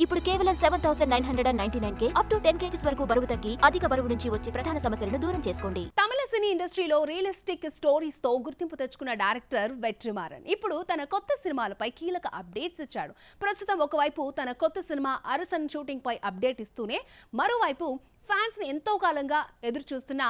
ఇప్పుడు కేవలం 7,999K up to 10 kgs వరకు బరువు తగ్గి అధిక బరువు నుంచి వచ్చే ప్రధాన సమస్యలను దూరం చేసుకోండి. తమిళ సినీ ఇండస్ట్రీలో రియలిస్టిక్ స్టోరీస్ తో గుర్తింపు తెచ్చుకున్న డైరెక్టర్ వెట్రిమారన్ ఇప్పుడు తన కొత్త సినిమాలపై కీలక అప్డేట్స్ ఇచ్చాడు. ప్రస్తుతం ఒకవైపు తన కొత్త సినిమా అరసన్ షూటింగ్ పై అప్డేట్ ఇస్తూనే మరోవైపు ఫ్యాన్స్ ని ఎంతో కాలంగా ఎదురు చూస్తున్న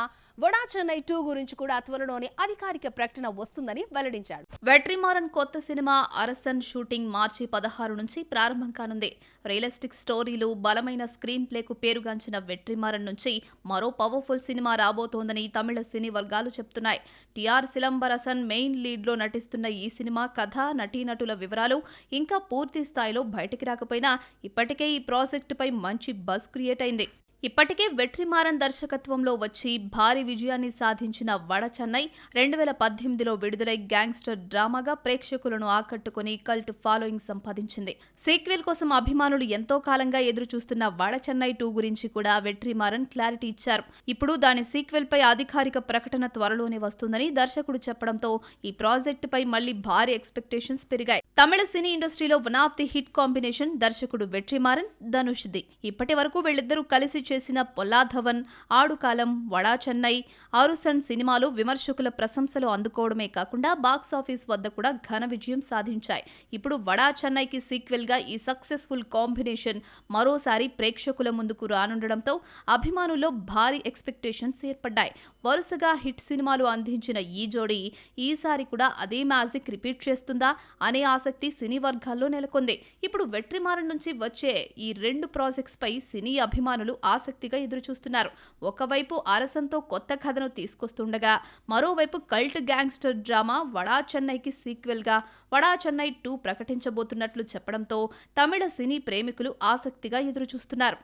వడా చెన్నై 2 గురించి కూడా త్వరలోనే అధికారిక ప్రకటన వస్తుందని వెల్లడించాడు. వెట్రిమారన్ కొత్త సినిమా అరసన్ షూటింగ్ మార్చి 16 నుంచి ప్రారంభం కానుంది. రియలిస్టిక్ స్టోరీలు, బలమైన స్క్రీన్ ప్లేకు పేరుగాంచిన వెట్రిమారన్ నుంచి మరో పవర్ఫుల్ సినిమా రాబోతోందని తమిళ సినీ వర్గాలు చెప్తున్నాయి. టిఆర్ సిలంబరసన్ మెయిన్ లీడ్ లో నటిస్తున్న ఈ సినిమా కథ, నటీనటుల వివరాలు ఇంకా పూర్తి స్థాయిలో బయటికి రాకపోయినా ఇప్పటికే ఈ ప్రాజెక్టుపై మంచి బజ్ క్రియేట్ అయింది. ఇప్పటికే వెట్రిమారన్ దర్శకత్వంలో వచ్చి భారీ విజయాన్ని సాధించిన వడ చెన్నై 2018లో విడుదలై గ్యాంగ్స్టర్ డ్రామాగా ప్రేక్షకులను ఆకట్టుకుని కల్ట్ ఫాలోయింగ్ సంపాదించింది. సీక్వెల్ కోసం అభిమానులు ఎంతో కాలంగా ఎదురు చూస్తున్న వడ చెన్నై 2 గురించి కూడా వెట్రిమారన్ క్లారిటీ ఇచ్చారు. ఇప్పుడు దాని సీక్వెల్ పై అధికారిక ప్రకటన త్వరలోనే వస్తుందని దర్శకుడు చెప్పడంతో ఈ ప్రాజెక్ట్ పై మళ్లీ భారీ ఎక్స్పెక్టేషన్స్ పెరిగాయి. తమిళ సినీ ఇండస్ట్రీలో one of the hit combination దర్శకుడు వెట్రిమారన్, ధనుష్ ది. ఇప్పటి వరకు వీళ్ళిద్దరూ కలిసి చేసిన పొల్లాధవన్, ఆడుకాలం, వడా చెన్నై, అరుసన్ సినిమాలు విమర్శకుల ప్రశంసలు అందుకోవడమే కాకుండా బాక్సాఫీస్ వద్ద కూడా ఘన విజయం సాధించాయి. ఇప్పుడు వడా చెన్నైకి సీక్వెల్ గా ఈ సక్సెస్ఫుల్ కాంబినేషన్ మరోసారి ప్రేక్షకుల ముందుకు రానుండడంతో అభిమానుల్లో భారీ ఎక్స్పెక్టేషన్స్ ఏర్పడ్డాయి. వరుసగా హిట్ సినిమాలు అందించిన ఈ జోడీ ఈసారి కూడా అదే మ్యాజిక్ రిపీట్ చేస్తుందా అనే ఆసక్తి సినీ వర్గాల్లో నెలకొంది. ఇప్పుడు వెట్రిమారన్ నుంచి వచ్చే ఈ 2 ప్రాజెక్ట్స్ పై సినీ అభిమానులు ఆసక్తిగా ఎదురుచూస్తున్నారు. ఒకవైపు అరసన్తో కొత్త కథను తీసుకొస్తుండగా మరోవైపు కల్ట్ గ్యాంగ్స్టర్ డ్రామా వడా చెన్నైకి సీక్వెల్ గా వడా చెన్నై 2 ప్రకటించబోతున్నట్లు చెప్పడంతో తమిళ సినీ ప్రేమికులు ఆసక్తిగా ఎదురుచూస్తున్నారు.